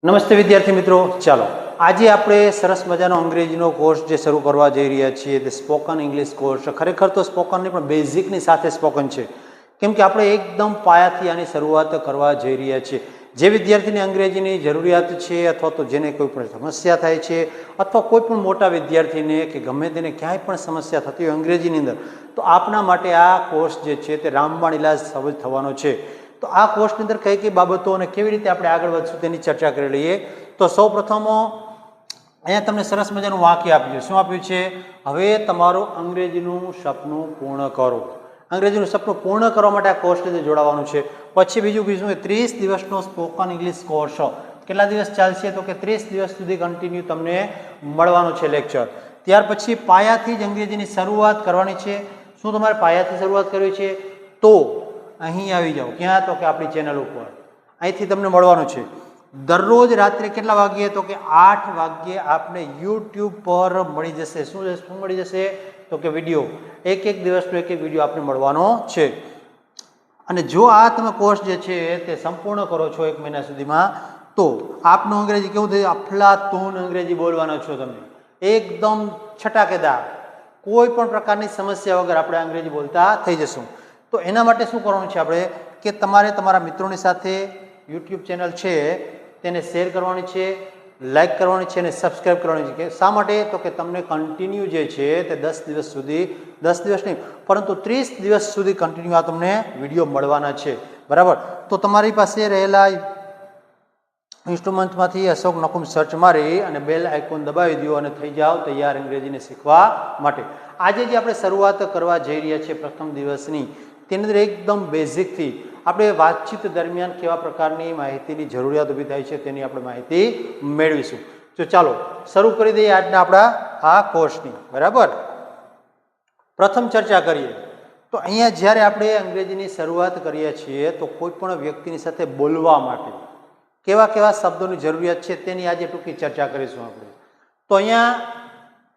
નમસ્તે વિદ્યાર્થી મિત્રો, ચાલો આજે આપણે સરસ મજાનો અંગ્રેજીનો કોર્સ જે શરૂ કરવા જઈ રહ્યા છીએ તે સ્પોકન ઇંગ્લિશ કોર્સ. ખરેખર તો સ્પોકન નહીં પણ બેઝિકની સાથે સ્પોકન છે, કેમ કે આપણે એકદમ પાયાથી આની શરૂઆત કરવા જઈ રહ્યા છીએ. જે વિદ્યાર્થીને અંગ્રેજીની જરૂરિયાત છે અથવા તો જેને કોઈ પણ સમસ્યા થાય છે અથવા કોઈ પણ મોટા વિદ્યાર્થીને કે ગમે તેને ક્યાંય પણ સમસ્યા થતી હોય અંગ્રેજીની અંદર, તો આપના માટે આ કોર્સ જે છે તે રામબાણ ઇલાજ સાબિત થવાનો છે. તો આ કોર્સની અંદર કઈ કઈ બાબતો અને કેવી રીતે આપણે આગળ વધશું તેની ચર્ચા કરી લઈએ. તો સૌ પ્રથમ અહીંયા તમને સરસ મજાનું વાક્ય આપ્યું છે. શું આપ્યું છે? હવે તમારું અંગ્રેજીનું સપનું પૂર્ણ કરો. અંગ્રેજીનું સપનું પૂર્ણ કરવા માટે આ કોર્સની અંદર જોડાવાનું છે. પછી બીજું કીધું કે 30 દિવસનો સ્પોકન ઇંગ્લિશ કોર્સ. કેટલા દિવસ ચાલશે? તો કે 30 દિવસ સુધી કન્ટિન્યુ તમને મળવાનું છે લેક્ચર. ત્યાર પછી પાયાથી જ અંગ્રેજીની શરૂઆત કરવાની છે. શું તમારે પાયાથી શરૂઆત કરવી છે? તો અહીં આવી જાઓ. ક્યાં? તો કે આપણી ચેનલ ઉપર અહીંથી તમને મળવાનું છે. દરરોજ રાત્રે કેટલા વાગ્યે? તો કે 8 વાગ્યે આપને યુટ્યુબ પર મળી જશે. શું મળી જશે? તો કે વિડીયો. એક દિવસનો એક વિડીયો આપને મળવાનો છે. અને જો આ તમે કોર્સ જે છે તે સંપૂર્ણ કરો છો 1 મહિના સુધીમાં, તો આપનું અંગ્રેજી કેવું થયું? અફલાતૂન અંગ્રેજી બોલવાના છો તમે, એકદમ છટાકેદાર, કોઈ પણ પ્રકારની સમસ્યા વગર આપણે અંગ્રેજી બોલતા થઈ જશું. તો એના માટે શું કરવાનું છે આપણે? કે તમારે તમારા મિત્રોની સાથે યુટ્યુબ ચેનલ છે તેને શેર કરવાની છે, લાઈક કરવાની છે અને સબસ્ક્રાઈબ કરવાની છે. શા માટે? તો કે તમને કન્ટિન્યુ જે છે તે 10 દિવસ સુધી, 10 દિવસ નહીં પરંતુ 30 દિવસ સુધી કન્ટિન્યુ આ તમને વિડીયો મળવાના છે. બરાબર? તો તમારી પાસે રહેલા ઇન્સ્ટ્રુમેન્ટમાંથી અશોક નકુમ સર્ચ મારી અને બેલ આઇકોન દબાવી દો અને થઈ જાઓ તૈયાર અંગ્રેજીને શીખવા માટે. આજે જે આપણે શરૂઆત કરવા જઈ રહ્યા છીએ પ્રથમ દિવસની, તેની અંદર એકદમ બેઝિકથી આપણે વાતચીત દરમિયાન કેવા પ્રકારની માહિતીની જરૂરિયાત ઊભી થાય છે તેની આપણે માહિતી મેળવીશું. તો ચાલો શરૂ કરી દઈએ આજના આપણા આ કોર્સની. બરાબર? પ્રથમ ચર્ચા કરીએ તો અહીંયા જ્યારે આપણે અંગ્રેજીની શરૂઆત કરીએ છીએ તો કોઈ પણ વ્યક્તિની સાથે બોલવા માટે કેવા કેવા શબ્દોની જરૂરિયાત છે તેની આજે ટૂંકી ચર્ચા કરીશું આપણે. તો અહીંયા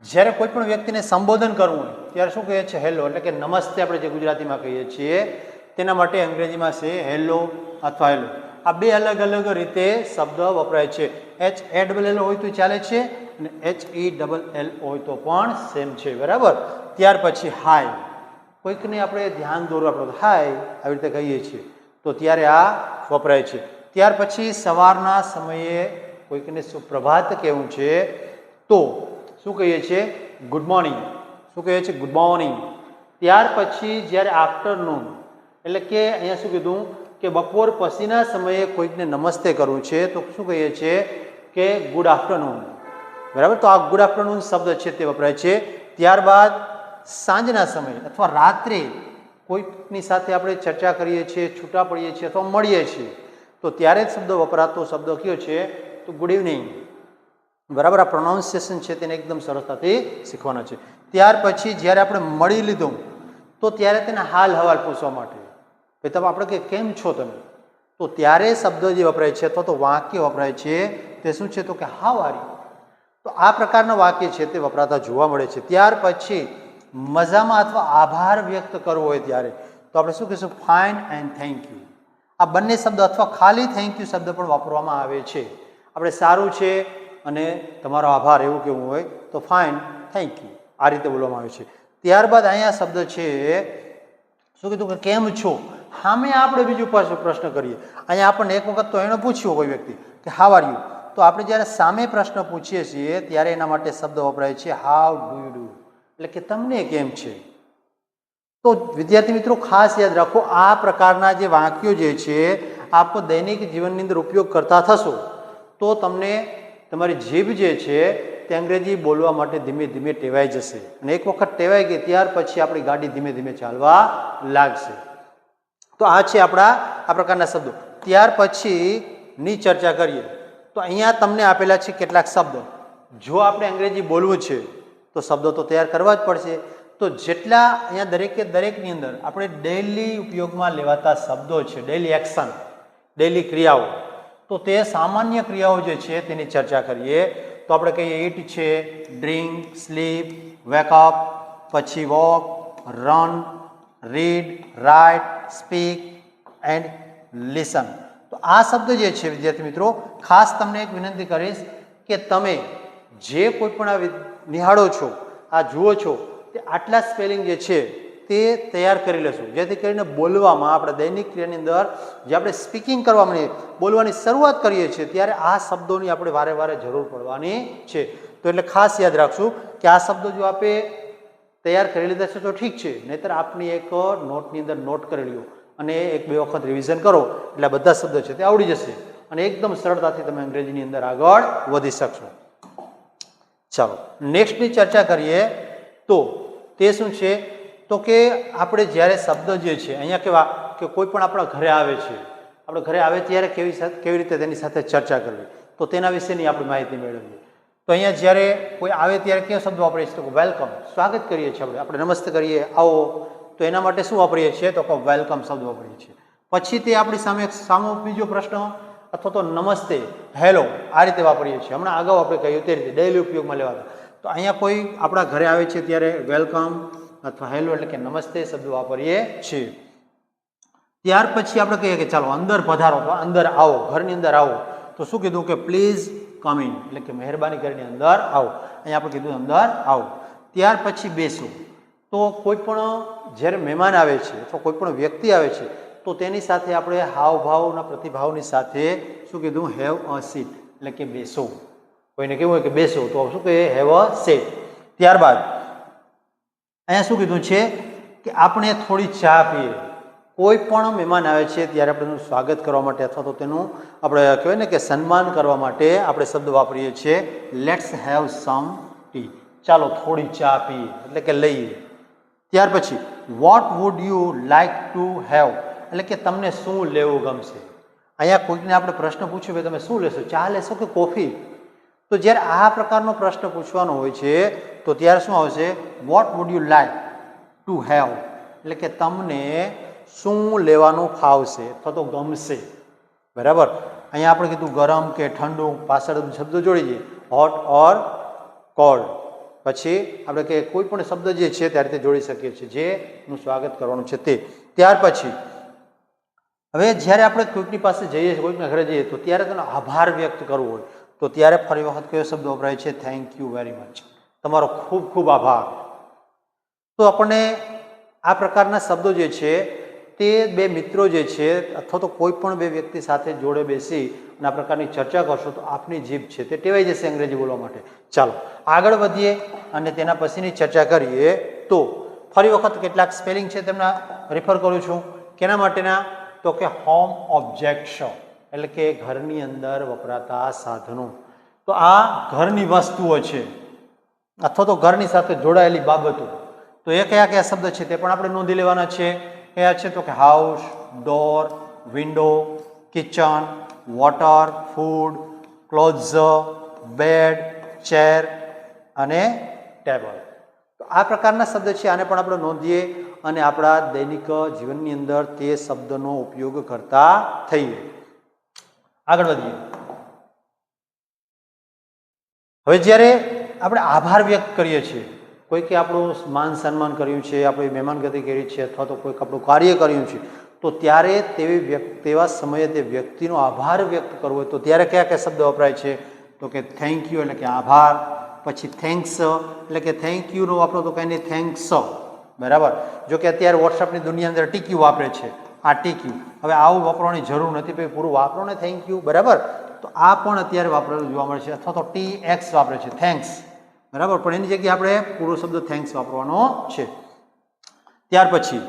જ્યારે કોઈ પણ વ્યક્તિને સંબોધન કરવું હોય ત્યારે શું કહીએ છીએ? હેલો, એટલે કે નમસ્તે આપણે જે ગુજરાતીમાં કહીએ છીએ તેના માટે અંગ્રેજીમાં છે હેલો અથવા હેલો. આ બે અલગ અલગ રીતે શબ્દ વપરાય છે. HALL હોય તો ચાલે છે અને HELL હોય તો પણ સેમ છે. બરાબર? ત્યાર પછી હાય, કોઈકને આપણે ધ્યાન દોરવા પડે હાય આવી રીતે કહીએ છીએ તો ત્યારે આ વપરાય છે. ત્યાર પછી સવારના સમયે કોઈકને સુપ્રભાત કહેવું છે તો શું કહીએ છીએ? Good morning. શું કહીએ છીએ? Good morning. ત્યાર પછી જ્યારે આફ્ટરનૂન, એટલે કે અહીંયા શું કીધું કે બપોર પછીના સમયે કોઈકને નમસ્તે કરવું છે તો શું કહીએ છીએ? કે ગુડ આફ્ટરનૂન. બરાબર? તો આ ગુડ આફ્ટરનૂન શબ્દ છે તે વપરાય છે. ત્યારબાદ સાંજના સમયે અથવા રાત્રે કોઈકની સાથે આપણે ચર્ચા કરીએ છીએ, છૂટા પડીએ છીએ અથવા મળીએ છીએ તો ત્યારે જ શબ્દ વપરાતો શબ્દ કયો છે? તો ગુડ ઇવનિંગ. બરાબર? આ પ્રોનાઉન્સિએશન છે તેને એકદમ સરળતાથી શીખવાના છે. ત્યાર પછી જ્યારે આપણે મળી લીધું તો ત્યારે તેને હાલ હવાલ પૂછવા માટે, ભાઈ તમે આપણે કે કેમ છો તમે, તો ત્યારે શબ્દ જે વપરાય છે અથવા તો વાક્ય વપરાય છે તે શું છે? તો કે હાઉ આર યુ. તો આ પ્રકારના વાક્ય છે તે વપરાતા જોવા મળે છે. ત્યાર પછી મજામાં અથવા આભાર વ્યક્ત કરવો હોય ત્યારે તો આપણે શું કહીશું? Fine and thank you. આ બંને શબ્દ અથવા ખાલી થેન્ક યુ શબ્દ પણ વાપરવામાં આવે છે. આપણે સારું છે અને તમારો આભાર એવું કેવું હોય તો ફાઇન થેન્ક યુ આ રીતે બોલવામાં આવે છે. ત્યારબાદ અહીંયા શબ્દ છે શું કીધું? કે કેમ છો. સામે આપણે બીજું પાછું પ્રશ્ન કરીએ. અહીંયા આપણને એક વખત તો એણે પૂછ્યું કોઈ વ્યક્તિ કે હાઉ આર યુ, તો આપણે જ્યારે સામે પ્રશ્ન પૂછીએ છીએ ત્યારે એના માટે શબ્દ વપરાય છે હાઉ ડુ યુ ડુ, એટલે કે તમને કેમ છે. તો વિદ્યાર્થી મિત્રો ખાસ યાદ રાખો, આ પ્રકારના જે વાક્યો જે છે આપ દૈનિક જીવનની અંદર ઉપયોગ કરતા થશો તો તમને તમારી જીભ જે છે તે અંગ્રેજી બોલવા માટે ધીમે ધીમે ટેવાઈ જશે. અને એક વખત ટેવાઈ ગઈ ત્યાર પછી આપણી ગાડી ધીમે ધીમે ચાલવા લાગશે. તો આ છે આપણા આ પ્રકારના શબ્દો. ત્યાર પછીની ચર્ચા કરીએ તો અહીંયા તમને આપેલા છે કેટલાક શબ્દો. જો આપણે અંગ્રેજી બોલવું છે તો શબ્દો તો તૈયાર કરવા જ પડશે. તો જેટલા અહીંયા દરેકની અંદર આપણે ડેઇલી ઉપયોગમાં લેવાતા શબ્દો છે, ડેઇલી એક્શન, ડેઇલી ક્રિયાઓ, તો તે સામાન્ય ક્રિયાઓ જે છે તેની ચર્ચા કરીએ તો આપણે કહીએ ઈટ છે, ડ્રિંક, સ્લીપ, વેકઅપ, પછી walk, run, read, write, speak and listen. તો આ શબ્દ જે છે વિદ્યાર્થી મિત્રો, ખાસ તમને એક વિનંતી કરીશ કે તમે જે કોઈ પણ આ નિહાળો છો, આ જુઓ છો, તે આટલા સ્પેલિંગ જે છે તે તૈયાર કરી લેશું, જેથી કરીને બોલવામાં આપણે દૈનિક ક્રિયાની અંદર જે આપણે સ્પીકિંગ કરવાની બોલવાની શરૂઆત કરીએ છીએ ત્યારે આ શબ્દોની આપણે વારે વારે જરૂર પડવાની છે. તો એટલે ખાસ યાદ રાખશું કે આ શબ્દો જો આપણે તૈયાર કરી લીધા છે તો ઠીક છે, નહીંતર આપની એક નોટની અંદર નોટ કરી લ્યો અને એક બે વખત રિવિઝન કરો એટલે બધા શબ્દો છે તે આવડી જશે અને એકદમ સરળતાથી તમે અંગ્રેજીની અંદર આગળ વધી શકશો. ચાલો નેક્સ્ટની ચર્ચા કરીએ તો તે શું છે, તો કે આપણે જ્યારે શબ્દ જે છે અહીંયા કેવા કે કોઈ પણ આપણા ઘરે આવે છે, આપણે ઘરે આવે ત્યારે કેવી રીતે તેની સાથે ચર્ચા કરવી, તો તેના વિશેની આપણે માહિતી મેળવીએ. તો અહીંયા જ્યારે કોઈ આવે ત્યારે કયો શબ્દ વાપરીએ છીએ, તો વેલકમ, સ્વાગત કરીએ છીએ આપણે નમસ્તે કરીએ, આવો, તો એના માટે શું વાપરીએ છીએ, તો વેલકમ શબ્દ વાપરીએ છીએ. પછી તે આપણી સામે બીજો પ્રશ્ન અથવા તો નમસ્તે, હેલો, આ રીતે વાપરીએ છીએ. હમણાં અગાઉ આપણે કહ્યું તે રીતે ડેઇલી ઉપયોગમાં લેવાતા. તો અહીંયા કોઈ આપણા ઘરે આવે છે ત્યારે વેલકમ અથવા હેલો એટલે કે નમસ્તે શબ્દ વાપરીએ છીએ. ત્યાર પછી આપણે કહીએ કે ચાલો અંદર પધારો, તો અંદર આવો, ઘરની અંદર આવો, તો શું કીધું કે પ્લીઝ કમ ઇન, એટલે કે મહેરબાની કરીને અંદર આવો. અહીંયા આપણે કીધું અંદર આવો. ત્યાર પછી બેસો, તો કોઈ પણ જ્યારે મહેમાન આવે છે અથવા કોઈ પણ વ્યક્તિ આવે છે તો તેની સાથે આપણે હાવભાવના પ્રતિભાવની સાથે શું કીધું, હેવ અ સીટ, એટલે કે બેસો. કોઈને કેવું હોય કે બેસો તો શું કહીએ, હેવ અ સીટ. ત્યારબાદ અહીંયા શું કીધું છે કે આપણે થોડી ચા પીએ. કોઈ પણ મહેમાન આવે છે ત્યારે આપણે એનું સ્વાગત કરવા માટે અથવા તો તેનું આપણે કહેવાય ને કે સન્માન કરવા માટે આપણે શબ્દ વાપરીએ છીએ લેટ્સ હેવ સમ ટી, ચાલો થોડી ચા પીએ એટલે કે લઈએ. ત્યાર પછી what would you like to have, એટલે કે તમને શું લેવું ગમશે. અહીંયા કોઈકને આપણે પ્રશ્ન પૂછ્યો કે તમે શું લેશો, ચા લેશો કે કોફી, તો જ્યારે આ પ્રકારનો પ્રશ્ન પૂછવાનો હોય છે તો ત્યારે શું આવશે, what would you like to have, એટલે કે તમને શું લેવાનું ફાવશે અથવા તો ગમશે. બરાબર. અહીંયા આપણે કીધું ગરમ કે ઠંડુ, પાછળ શબ્દો જોડી દઈએ, હોટ ઓર કોલ્ડ. પછી આપણે કે કોઈ પણ શબ્દ જે છે તે રીતે જોડી શકીએ છીએ જેનું સ્વાગત કરવાનું છે તે. ત્યાર પછી હવે જ્યારે આપણે કોઈકની પાસે જઈએ, કોઈકના ઘરે જઈએ તો ત્યારે તેનો આભાર વ્યક્ત કરવો હોય તો ત્યારે ફરી વખત કયો શબ્દ વપરાય છે, થેન્ક યુ વેરી મચ, તમારો ખૂબ ખૂબ આભાર. તો આપણને આ પ્રકારના શબ્દો જે છે તે બે મિત્રો જે છે અથવા તો કોઈ પણ બે વ્યક્તિ સાથે જોડે બેસી અને આ પ્રકારની ચર્ચા કરશો તો આપની જીભ છે તે ટેવાઈ જશે અંગ્રેજી બોલવા માટે. ચાલો આગળ વધીએ અને તેના પછીની ચર્ચા કરીએ. તો ફરી વખત કેટલાક સ્પેલિંગ છે તેમના રેફર કરું છું. કેના માટેના, તો કે હોમ ઓબ્જેક્ટ્સ, એટલે કે ઘરની અંદર વપરાતા સાધનો. તો આ ઘરની વસ્તુઓ છે અથવા તો ઘરની સાથે જોડાયેલી બાબતો. તો એ કયા કયા શબ્દ છે તે પણ આપણે નોંધી લેવાના છે. કયા છે, તો કે house, door, window, kitchen, water, food, clothes, bed, chair અને ટેબલ. તો આ પ્રકારના શબ્દ છે, આને પણ આપણે નોંધીએ અને આપણા દૈનિક જીવનની અંદર તે શબ્દનો ઉપયોગ કરતા થઈએ. આગળ વધીએ. હવે જ્યારે આપણે આભાર વ્યક્ત કરીએ છીએ, કોઈકે આપણું માન સન્માન કર્યું છે, આપણી મહેમાનગતિ કરી છે અથવા તો કોઈક આપણું કાર્ય કર્યું છે, તો ત્યારે તેવા સમયે તે વ્યક્તિનો આભાર વ્યક્ત કરવો હોય તો ત્યારે કયા કયા શબ્દ વપરાય છે, તો કે થેન્ક યુ એટલે કે આભાર. પછી થેન્ક્સ એટલે કે થેન્ક યુનો વાપરો તો કંઈ નહીં, થેન્ક્સ. બરાબર. જો કે અત્યારે વોટ્સઅપની દુનિયા અંદર ટીક્યુ વાપરે છે, આ ટીક્યુ. હવે આવું વાપરવાની જરૂર નથી, ભાઈ પૂરું વાપરો ને થેન્ક યુ. બરાબર. તો આ પણ અત્યારે વાપરેલું જોવા મળે છે. અથવા તો TX વાપરે છે, થેન્ક્સ. બરાબર. પણ એની જગ્યાએ આપણે પૂરો શબ્દ થેન્ક્સ વાપરવાનો છે. ત્યાર પછી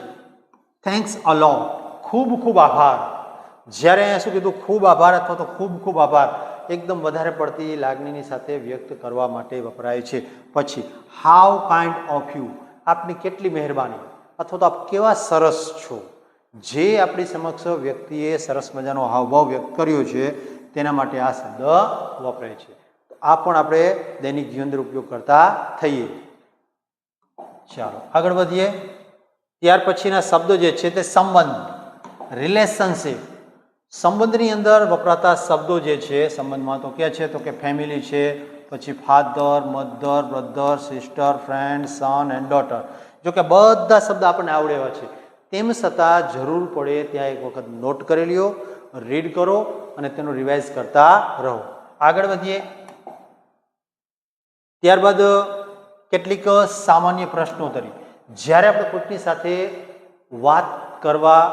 થેન્ક્સ અ લોટ, ખૂબ ખૂબ આભાર. જ્યારે અહીંયા શું કીધું, ખૂબ આભાર અથવા તો ખૂબ ખૂબ આભાર એકદમ વધારે પડતી લાગણીની સાથે વ્યક્ત કરવા માટે વપરાય છે. પછી હાઉ કાઇન્ડ ઓફ યુ, આપની કેટલી મહેરબાની અથવા તો આપ કેવા સરસ છો. જે આપણી સમક્ષ વ્યક્તિએ સરસ મજાનો હાવભાવ વ્યક્ત કર્યો છે તેના માટે આ શબ્દ વપરાય છે. આ પણ આપણે દૈનિક જીવન અંદર ઉપયોગ કરતા થઈએ. ચાલો આગળ વધીએ. ત્યાર પછીના શબ્દો જે છે તે સંબંધ, રિલેશનશિપ. સંબંધની અંદર વપરાતા શબ્દો જે છે સંબંધમાં તો ક્યાં છે, તો કે ફેમિલી છે, પછી father, mother, brother, sister, friend, son and daughter. જો કે બધા શબ્દ આપણને આવડે એવા છે, તેમ છતાં જરૂર પડે ત્યાં એક વખત નોટ કરી લ્યો રીડ કરો અને તેનું રિવાઇઝ કરતા રહો. આગળ વધીએ. ત્યારબાદ કેટલીક સામાન્ય પ્રશ્નોત્તરી. જ્યારે આપણે કોઈકની સાથે વાત કરવા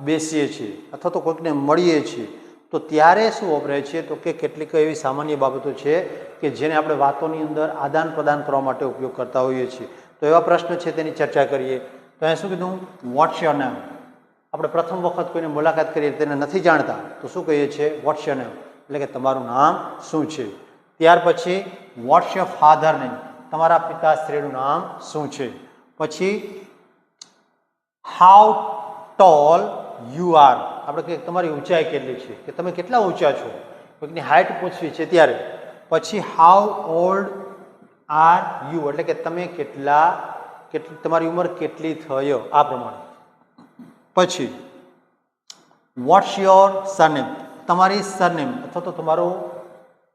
બેસીએ છીએ અથવા તો કોઈકને મળીએ છીએ તો ત્યારે શું વપરાય છે તો કે કેટલીક એવી સામાન્ય બાબતો છે કે જેને આપણે વાતોની અંદર આદાન પ્રદાન કરવા માટે ઉપયોગ કરતા હોઈએ છીએ. તો એવા પ્રશ્ન છે તેની ચર્ચા કરીએ. તો અહીંયા શું કીધું? What's your name. આપણે પ્રથમ વખત કોઈને મુલાકાત કરીએ તેને નથી જાણતા તો શું કહીએ છીએ? વોટ્સ યોર નેમ, એટલે કે તમારું નામ શું છે. ત્યાર પછી વોટ્સ યોર ફાધર નેમ, તમારા પિતાશ્રીનું નામ શું છે. પછી હાઉ ટોલ યુ આર, આપણે કહીએ તમારી ઊંચાઈ કેટલી છે, કે તમે કેટલા ઊંચા છો, કોઈકની હાઇટ પૂછવી છે ત્યારે. પછી હાઉ ઓલ્ડ આર યુ, એટલે કે તમે તમારી ઉંમર કેટલી થયો, આ પ્રમાણે. પછી વોટ્સ યોર સરનેમ, તમારી સરનેમ અથવા તો તમારું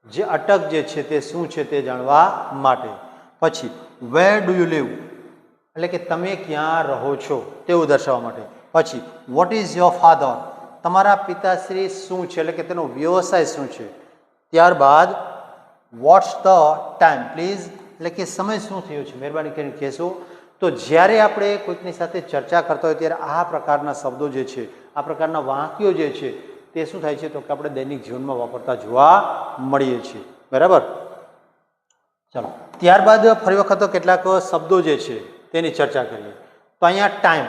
જે અટક જે છે તે શું છે તે જાણવા માટે. પછી વેર ડુ યુ લીવ, એટલે કે તમે ક્યાં રહો છો તેવું દર્શાવવા માટે. પછી વોટ ઇઝ યોર ફાધર, તમારા પિતાશ્રી શું છે, એટલે કે તેનો વ્યવસાય શું છે. ત્યારબાદ વોટ્સ ધ ટાઈમ પ્લીઝ, એટલે કે સમય શું થયો છે, મહેરબાની કરીને કહેશો. તો જ્યારે આપણે કોઈકની સાથે ચર્ચા કરતા હોય ત્યારે આ પ્રકારના શબ્દો જે છે, આ પ્રકારના વાક્યો જે છે તે શું થાય છે તો કે આપણે દૈનિક જીવનમાં વાપરતા જોવા મળીએ છીએ. બરાબર. ચાલો ત્યારબાદ ફરી વખત કેટલાક શબ્દો જે છે તેની ચર્ચા કરીએ. તો અહીંયા ટાઈમ,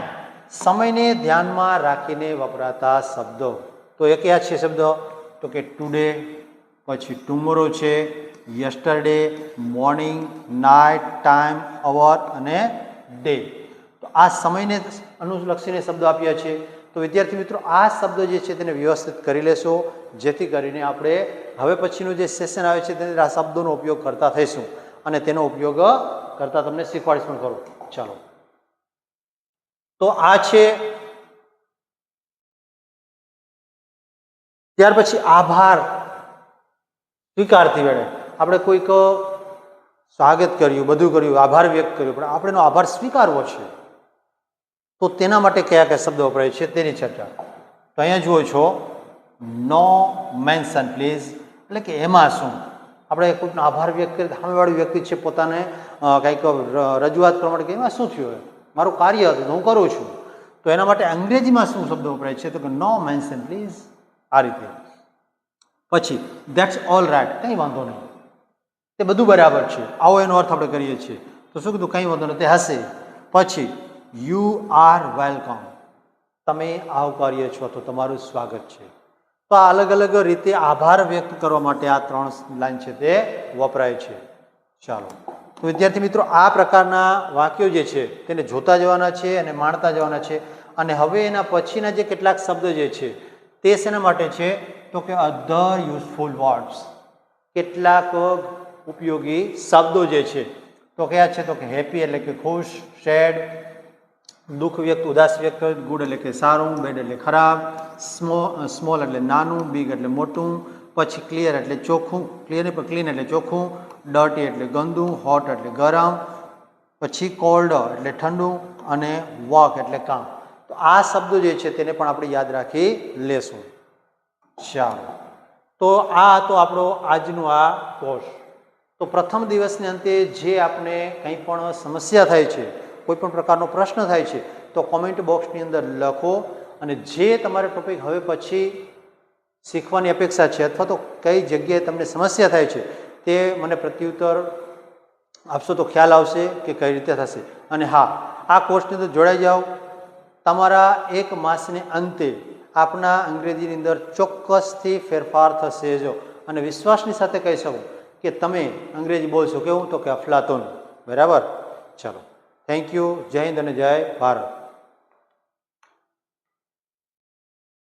સમયને ધ્યાનમાં રાખીને વપરાતા શબ્દો. તો એ કયા છે શબ્દો તો કે ટુડે, પછી ટુમોરો છે, યસ્ટરડે, મોર્નિંગ, નાઇટ, ટાઈમ, અવર અને ડે. તો આ સમયને અનુલક્ષીને શબ્દો આપ્યા છે. તો વિદ્યાર્થી મિત્રો આ શબ્દો જે છે તેને વ્યવસ્થિત કરી લેશો જેથી કરીને આપણે હવે પછીનું જે સેશન આવે છે તેની આ શબ્દોનો ઉપયોગ કરતા થઈશું અને તેનો ઉપયોગ કરતા તમને શીખવાડીશ પણ ખરો. ચાલો તો આ છે. ત્યાર પછી આભાર સ્વીકારતી વેળે આપણે કોઈક સ્વાગત કર્યું, બધું કર્યું, આભાર વ્યક્ત કર્યો, પણ આપણે એનો આભાર સ્વીકારવો છે તો તેના માટે કયા કયા શબ્દો વપરાય છે તેની ચર્ચા. તો અહીંયા જુઓ છો નો મેન્શન પ્લીઝ, એટલે કે એમાં શું આપણે કોઈકનો આભાર વ્યક્ત કરીએ, સામેવાળી વ્યક્તિ છે પોતાને કંઈક રજૂઆત કરવા માટે કે એમાં શું થયું, મારું કાર્ય હતું હું કરું છું. તો એના માટે અંગ્રેજીમાં શું શબ્દો વપરાય છે તો કે નો મેન્શન પ્લીઝ, આ રીતે. પછી ધેટ્સ ઓલ રાઇટ, કંઈ વાંધો નહીં, તે બધું બરાબર છે, આવો એનો અર્થ આપણે કરીએ છીએ. તો શું કીધું? કંઈ વાંધો નહીં, તે હશે. પછી યુ આર વેલકમ, તમે આવકાર્ય છો તો તમારું સ્વાગત છે. તો આ અલગ અલગ રીતે આભાર વ્યક્ત કરવા માટે આ 3 લાઈન છે તે વપરાય છે. ચાલો તો વિદ્યાર્થી મિત્રો આ પ્રકારના વાક્યો જે છે તેને જોતા જવાના છે અને માણતા જવાના છે. અને હવે એના પછીના જે કેટલાક શબ્દ જે છે તે શેના માટે છે તો કે અધર યુઝફુલ વર્ડ્સ, કેટલાક ઉપયોગી શબ્દો જે છે તો કયા છે તો કે હેપી એટલે કે ખુશ, સેડ દુઃખ વ્યક્ત ઉદાસ વ્યક્ત, ગુડ એટલે કે સારું, બેડ એટલે ખરાબ, સ્મોલ એટલે નાનું, બિગ એટલે મોટું, પછી ક્લિયર એટલે ચોખ્ખું, ક્લીન એટલે ચોખ્ખું, ડર્ટી એટલે ગંદુ, હોટ એટલે ગરમ, પછી કોલ્ડ એટલે ઠંડુ અને વર્ક એટલે કામ. તો આ શબ્દો જે છે તેને પણ આપણે યાદ રાખી લેશું. ચાલો તો આ હતો આપણો આજનો આ કોર્સ. તો પ્રથમ દિવસને અંતે જે આપણે કંઈ પણ સમસ્યા થાય છે, કોઈ પણ પ્રકારનો પ્રશ્ન થાય છે તો કોમેન્ટ બોક્સની અંદર લખો અને જે તમારે ટોપિક હવે પછી શીખવાની અપેક્ષા છે અથવા તો કઈ જગ્યાએ તમને સમસ્યા થાય છે તે મને પ્રત્યુત્તર આપશો તો ખ્યાલ આવશે કે કઈ રીતે થશે. અને હા, આ કોર્સની અંદર જોડાઈ જાઓ. તમારા 1 માસને અંતે આપના અંગ્રેજીની અંદર ચોક્કસથી ફેરફાર થશે જો, અને વિશ્વાસની સાથે કહી શકું કે તમે અંગ્રેજી બોલશો કેવું તો કે અફલાતૂન. બરાબર. ચાલો, થેન્ક યુ. જય હિન્દ અને જય ભારત.